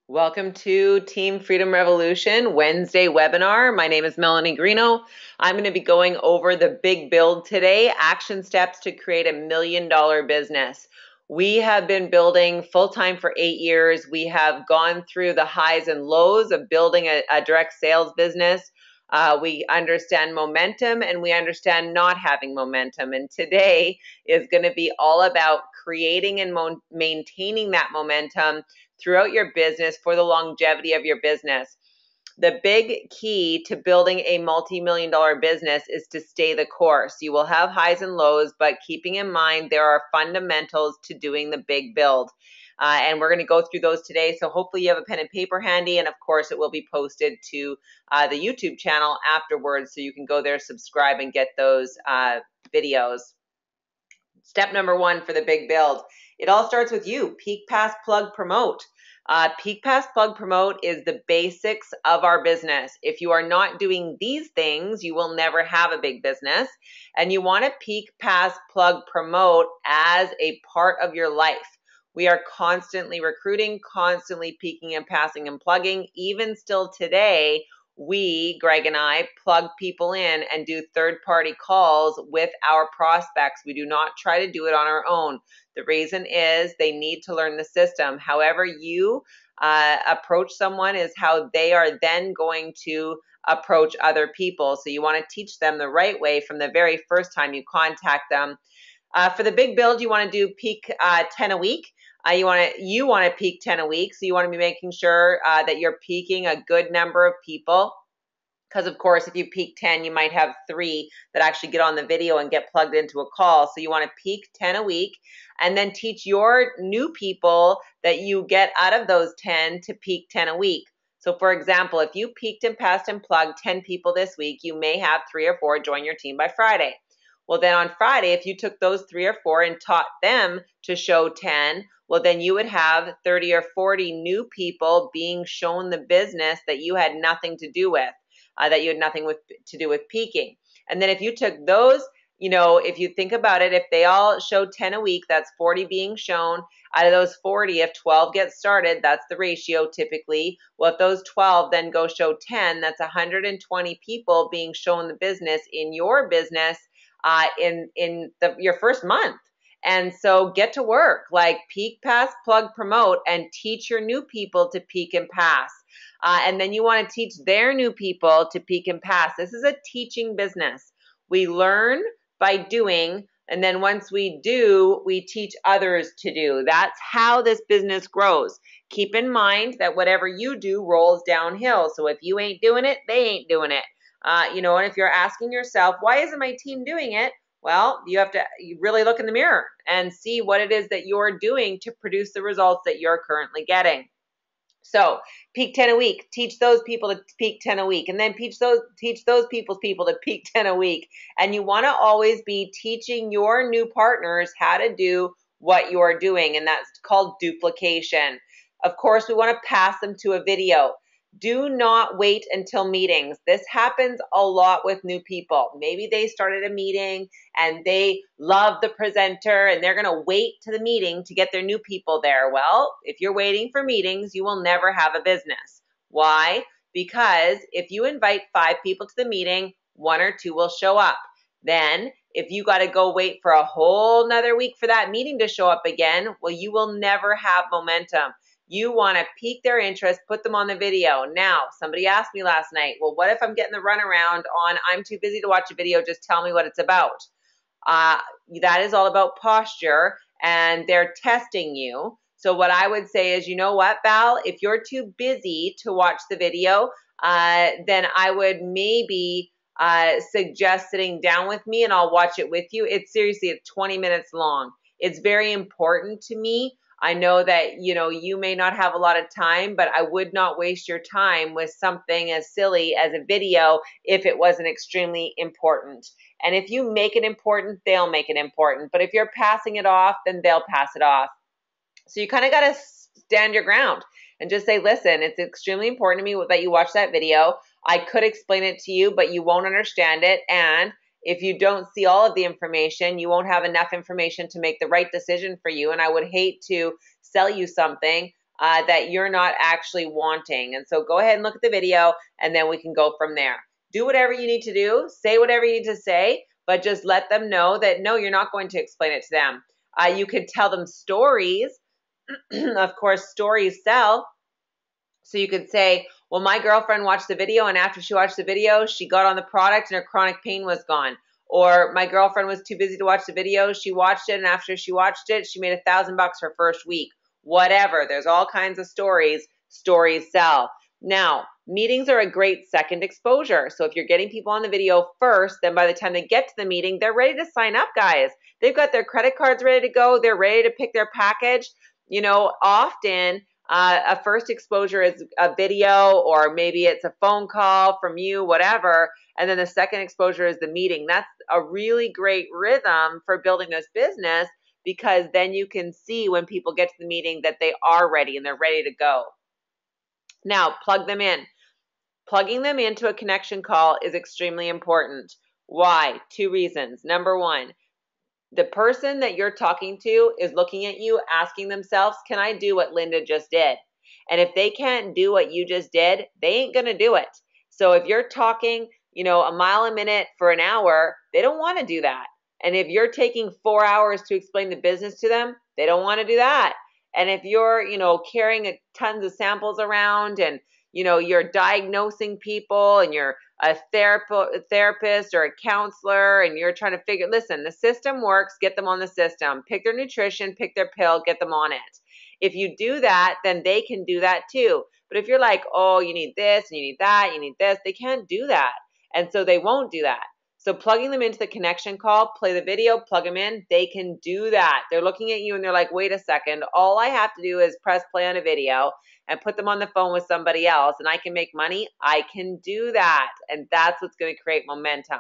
Welcome to Team Freedom Revolution Wednesday webinar. My name is Melanie Greenough. I'm going to be going over the big build today, action steps to create $1 million business. We have been building full-time for 8 years. We have gone through the highs and lows of building a direct sales business. We understand momentum and we understand not having momentum. And today is going to be all about creating and maintaining that momentum throughout your business for the longevity of your business. The big key to building a multi-million dollar business is to stay the course. You will have highs and lows, but keeping in mind there are fundamentals to doing the big build. And we're going to go through those today. So hopefully you have a pen and paper handy. And of course, it will be posted to the YouTube channel afterwards. So you can go there, subscribe, and get those videos. Step number 1 for the big build. It all starts with you. Peak, pass, plug, promote. Peak, pass, plug, promote is the basics of our business. If you are not doing these things, you will never have a big business. And you want to peak, pass, plug, promote as a part of your life. We are constantly recruiting, constantly peaking and passing and plugging. Even still today, we, Greg and I, plug people in and do third-party calls with our prospects. We do not try to do it on our own. The reason is they need to learn the system. However you approach someone is how they are then going to approach other people. So you want to teach them the right way from the very first time you contact them. For the big build, you want to do peak 10 a week. You want to peak 10 a week. So you want to be making sure that you're peaking a good number of people. Because of course, if you peak 10, you might have 3 that actually get on the video and get plugged into a call. So you want to peak 10 a week and then teach your new people that you get out of those 10 to peak 10 a week. So for example, if you peaked and passed and plugged 10 people this week, you may have 3 or 4 join your team by Friday. Well, then on Friday, if you took those 3 or 4 and taught them to show 10, well, then you would have 30 or 40 new people being shown the business that you had nothing to do with. That you had nothing to do with peaking. And then if you took those, if you think about it, if they all show 10 a week, that's 40 being shown. Out of those 40, if 12 get started, that's the ratio typically. Well, if those 12 then go show 10, that's 120 people being shown the business in your business in your first month. And so get to work, like peak, pass, plug, promote, and teach your new people to peak and pass. And then you want to teach their new people to peak and pass. This is a teaching business. We learn by doing, and then once we do, we teach others to do. That's how this business grows. Keep in mind that whatever you do rolls downhill. So if you ain't doing it, they ain't doing it. And if you're asking yourself, why isn't my team doing it? Well, you have to really look in the mirror and see what it is that you're doing to produce the results that you're currently getting. So peak 10 a week, teach those people to peak 10 a week, and then teach those people to peak 10 a week. And you want to always be teaching your new partners how to do what you're doing, and that's called duplication. Of course, we want to pass them to a video. Do not wait until meetings. This happens a lot with new people. Maybe they started a meeting and they love the presenter and they're going to wait to the meeting to get their new people there. Well, if you're waiting for meetings, you will never have a business. Why? Because if you invite 5 people to the meeting, 1 or 2 will show up. Then if you got to go wait for a whole nother week for that meeting to show up again, well, you will never have momentum. You want to pique their interest, put them on the video. Now, somebody asked me last night, well, what if I'm getting the runaround on I'm too busy to watch a video, just tell me what it's about. That is all about posture, and they're testing you. So what I would say is, you know what, Val, if you're too busy to watch the video, then I would maybe suggest sitting down with me and I'll watch it with you. It's 20 minutes long. It's very important to me. I know that, you may not have a lot of time, but I would not waste your time with something as silly as a video if it wasn't extremely important. And if you make it important, they'll make it important. But if you're passing it off, then they'll pass it off. So you kind of got to stand your ground and just say, listen, it's extremely important to me that you watch that video. I could explain it to you, but you won't understand it. And if you don't see all of the information, you won't have enough information to make the right decision for you. And I would hate to sell you something that you're not actually wanting. And so go ahead and look at the video, and then we can go from there. Do whatever you need to do, say whatever you need to say, but just let them know that no, you're not going to explain it to them. You could tell them stories. Of course, stories sell. So you could say, well, my girlfriend watched the video, and after she watched the video, she got on the product and her chronic pain was gone. Or my girlfriend was too busy to watch the video. She watched it, and after she watched it, she made $1,000 her first week. Whatever. There's all kinds of stories. Stories sell. Now, meetings are a great second exposure. So if you're getting people on the video first, then by the time they get to the meeting, they're ready to sign up, guys. They've got their credit cards ready to go. They're ready to pick their package. You know, often a first exposure is a video, or maybe it's a phone call from you, whatever. And then the second exposure is the meeting. That's a really great rhythm for building this business, because then you can see when people get to the meeting that they are ready and they're ready to go. Now, plug them in. Plugging them into a connection call is extremely important. Why? 2 reasons. Number 1, the person that you're talking to is looking at you, asking themselves, can I do what Linda just did? And if they can't do what you just did, they ain't going to do it. So if you're talking, you know, a mile a minute for an hour, they don't want to do that. And if you're taking 4 hours to explain the business to them, they don't want to do that. And if you're, you know, carrying tons of samples around, and, you know, you're diagnosing people, and you're a therapist or a counselor, and you're trying to figure, listen, the system works, get them on the system. Pick their nutrition, pick their pill, get them on it. If you do that, then they can do that too. But if you're like, oh, you need this, and you need that, you need this, they can't do that. And so they won't do that. So plugging them into the connection call, play the video, plug them in, they can do that. They're looking at you and they're like, wait a second, all I have to do is press play on a video and put them on the phone with somebody else, and I can make money. I can do that. And that's what's going to create momentum.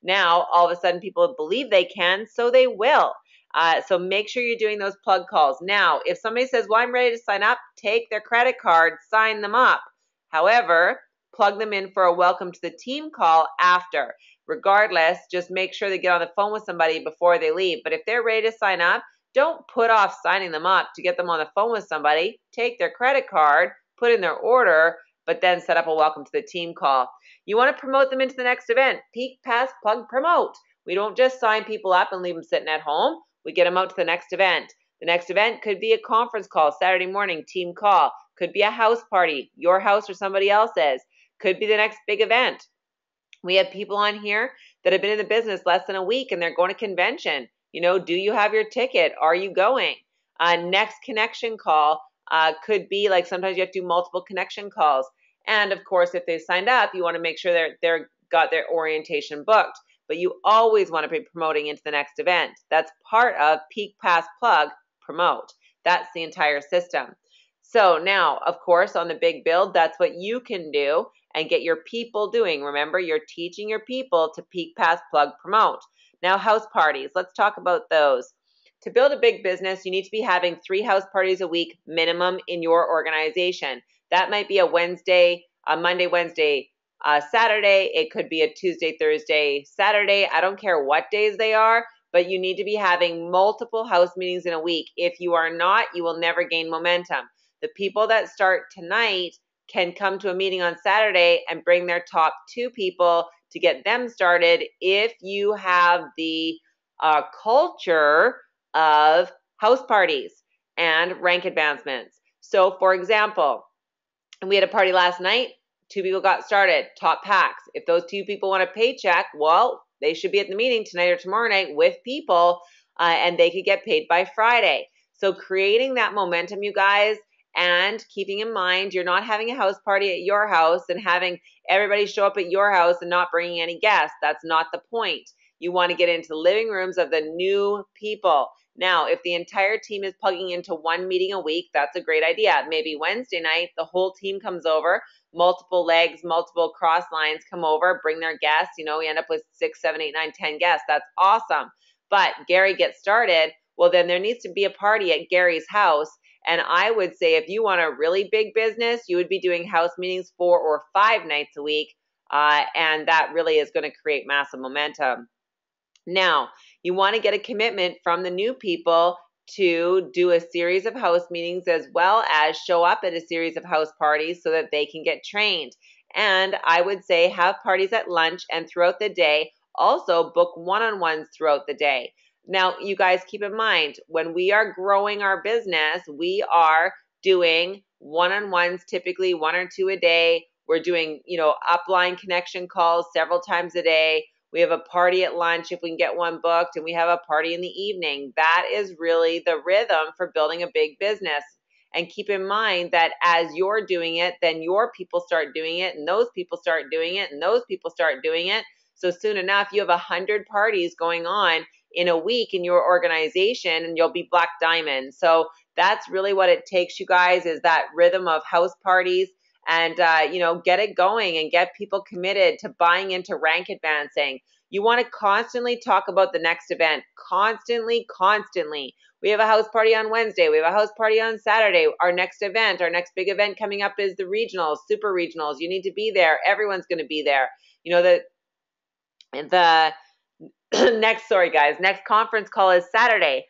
Now, all of a sudden, people believe they can, so they will. So make sure you're doing those plug calls. Now, if somebody says, well, I'm ready to sign up, take their credit card, sign them up. However, plug them in for a welcome to the team call after. Regardless, just make sure they get on the phone with somebody before they leave. But if they're ready to sign up, don't put off signing them up to get them on the phone with somebody. Take their credit card, put in their order, but then set up a welcome to the team call. You want to promote them into the next event. Peak, pass, plug, promote. We don't just sign people up and leave them sitting at home. We get them out to the next event. The next event could be a conference call, Saturday morning, team call. Could be a house party, your house or somebody else's. Could be the next big event. We have people on here that have been in the business less than a week, and they're going to convention. You know, do you have your ticket? Are you going? Next connection call could be like, sometimes you have to do multiple connection calls. And of course, if they signed up, you want to make sure they're got their orientation booked. But you always want to be promoting into the next event. That's part of peak, pass, plug, promote. That's the entire system. So now, of course, on the big build, that's what you can do and get your people doing. Remember, you're teaching your people to peak, pass, plug, promote. Now, house parties. Let's talk about those. To build a big business, you need to be having 3 house parties a week minimum in your organization. That might be a Monday, Wednesday, Saturday. It could be a Tuesday, Thursday, Saturday. I don't care what days they are, but you need to be having multiple house meetings in a week. If you are not, you will never gain momentum. The people that start tonight can come to a meeting on Saturday and bring their top 2 people to get them started if you have the culture of house parties and rank advancements. So, for example, we had a party last night. 2 people got started, top packs. If those 2 people want a paycheck, well, they should be at the meeting tonight or tomorrow night with people, and they could get paid by Friday. So creating that momentum, you guys, and keeping in mind you're not having a house party at your house and having everybody show up at your house and not bringing any guests. That's not the point. You want to get into the living rooms of the new people. Now, if the entire team is plugging into 1 meeting a week, that's a great idea. Maybe Wednesday night, the whole team comes over, multiple legs, multiple cross lines come over, bring their guests. You know, we end up with 6, 7, 8, 9, 10 guests. That's awesome. But Gary gets started. Well, then there needs to be a party at Gary's house. And I would say if you want a really big business, you would be doing house meetings 4 or 5 nights a week. And that really is going to create massive momentum. Now, you want to get a commitment from the new people to do a series of house meetings as well as show up at a series of house parties so that they can get trained. And I would say have parties at lunch and throughout the day. Also book one-on-ones throughout the day. Now, you guys keep in mind, when we are growing our business, we are doing one-on-ones, typically 1 or 2 a day. We're doing, upline connection calls several times a day. We have a party at lunch if we can get one booked, and we have a party in the evening. That is really the rhythm for building a big business. And keep in mind that as you're doing it, then your people start doing it, and those people start doing it, and those people start doing it. So soon enough, you have 100 parties going on in a week in your organization, and you'll be Black Diamond. So that's really what it takes, you guys, is that rhythm of house parties. And, get it going and get people committed to buying into rank advancing. You want to constantly talk about the next event, constantly. We have a house party on Wednesday. We have a house party on Saturday. Our next big event coming up is the regionals, super regionals. You need to be there. Everyone's going to be there. The next conference call is Saturday.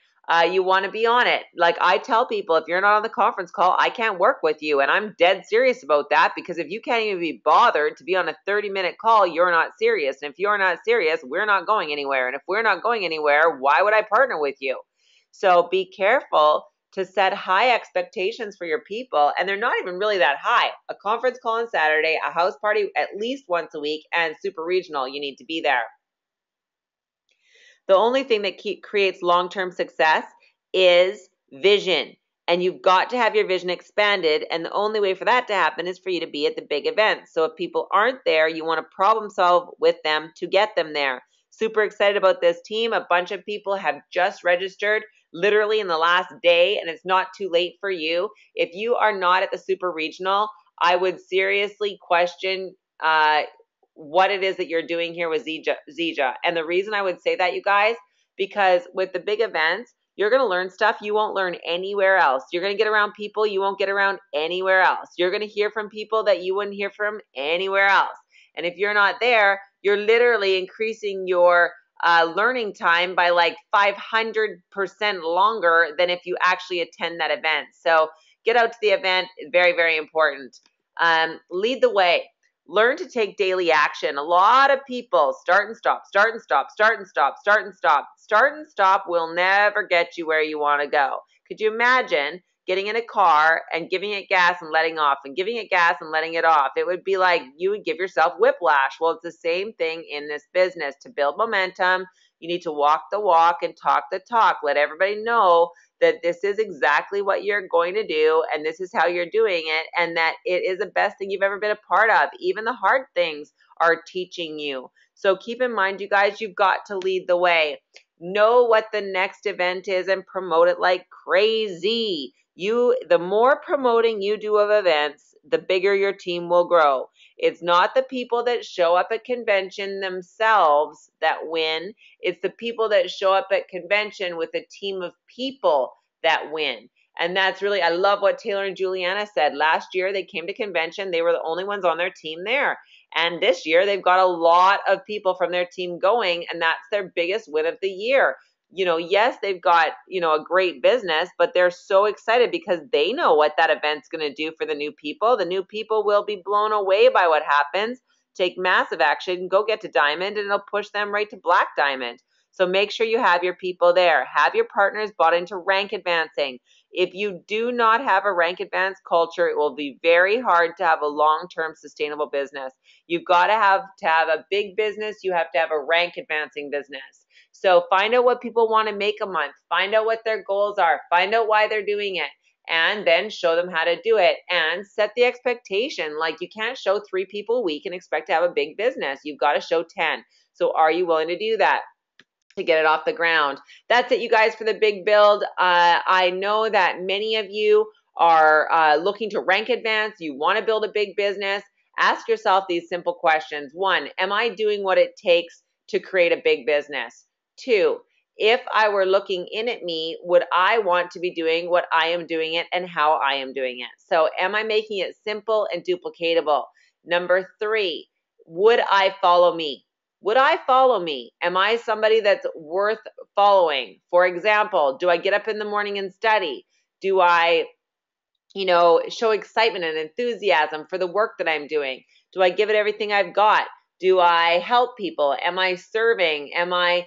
You want to be on it. Like I tell people, if you're not on the conference call, I can't work with you. And I'm dead serious about that, because if you can't even be bothered to be on a 30-minute call, you're not serious. And if you're not serious, we're not going anywhere. And if we're not going anywhere, why would I partner with you? So be careful to set high expectations for your people. And they're not even really that high. A conference call on Saturday, a house party at least once a week, and super regional, you need to be there. The only thing that creates long-term success is vision. And you've got to have your vision expanded. And the only way for that to happen is for you to be at the big events. So if people aren't there, you want to problem solve with them to get them there. Super excited about this team. A bunch of people have just registered literally in the last day, and it's not too late for you. If you are not at the super regional, I would seriously question what it is that you're doing here with Zija. And the reason I would say that, you guys, because with the big events, you're going to learn stuff you won't learn anywhere else. You're going to get around people you won't get around anywhere else. You're going to hear from people that you wouldn't hear from anywhere else. And if you're not there, you're literally increasing your learning time by like 500% longer than if you actually attend that event. So get out to the event. Very, very important. Lead the way. Learn to take daily action. A lot of people start and stop, start and stop, start and stop, start and stop. Start and stop will never get you where you want to go. Could you imagine getting in a car and giving it gas and letting off and giving it gas and letting it off? It would be like you would give yourself whiplash. Well, it's the same thing in this business. To build momentum, you need to walk the walk and talk the talk. Let everybody know that this is exactly what you're going to do, and this is how you're doing it, and that it is the best thing you've ever been a part of. Even the hard things are teaching you. So keep in mind, you guys, you've got to lead the way. Know what the next event is and promote it like crazy. The more promoting you do of events, the bigger your team will grow. It's not the people that show up at convention themselves that win. It's the people that show up at convention with a team of people that win. And that's really, I love what Taylor and Juliana said. Last year, they came to convention. They were the only ones on their team there. And this year, they've got a lot of people from their team going, and that's their biggest win of the year. Yes, they've got, a great business, but they're so excited because they know what that event's going to do for the new people. The new people will be blown away by what happens, take massive action, go get to Diamond, and it'll push them right to Black Diamond. So make sure you have your people there. Have your partners bought into rank advancing. If you do not have a rank advance culture, it will be very hard to have a long-term sustainable business. You've got to have a big business. You have to have a rank advancing business. So find out what people want to make a month. Find out what their goals are. Find out why they're doing it. And then show them how to do it and set the expectation. Like, you can't show 3 people a week and expect to have a big business. You've got to show 10. So are you willing to do that to get it off the ground? That's it, you guys, for the big build. I know that many of you are looking to rank advance. You want to build a big business. Ask yourself these simple questions. 1, am I doing what it takes to create a big business? 2, if I were looking in at me, would I want to be doing what I am doing it and how I am doing it? So am I making it simple and duplicatable? Number 3, would I follow me? Would I follow me? Am I somebody that's worth following? For example, do I get up in the morning and study? Do I show excitement and enthusiasm for the work that I'm doing? Do I give it everything I've got? Do I help people? Am I serving? Am I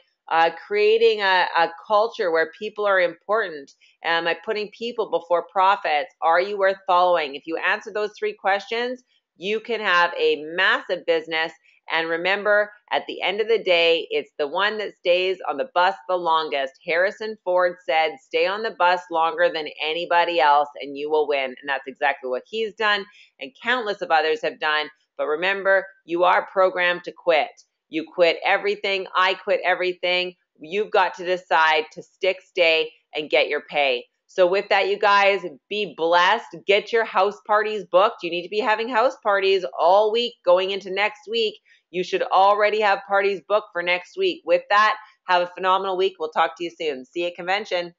creating a culture where people are important? Am I putting people before profits? Are you worth following? If you answer those 3 questions, you can have a massive business. And remember, at the end of the day, it's the one that stays on the bus the longest. Harrison Ford said, stay on the bus longer than anybody else and you will win. And that's exactly what he's done and countless of others have done. But remember, you are programmed to quit. You quit everything. I quit everything. You've got to decide to stick, stay, and get your pay. So with that, you guys, be blessed. Get your house parties booked. You need to be having house parties all week going into next week. You should already have parties booked for next week. With that, have a phenomenal week. We'll talk to you soon. See you at convention.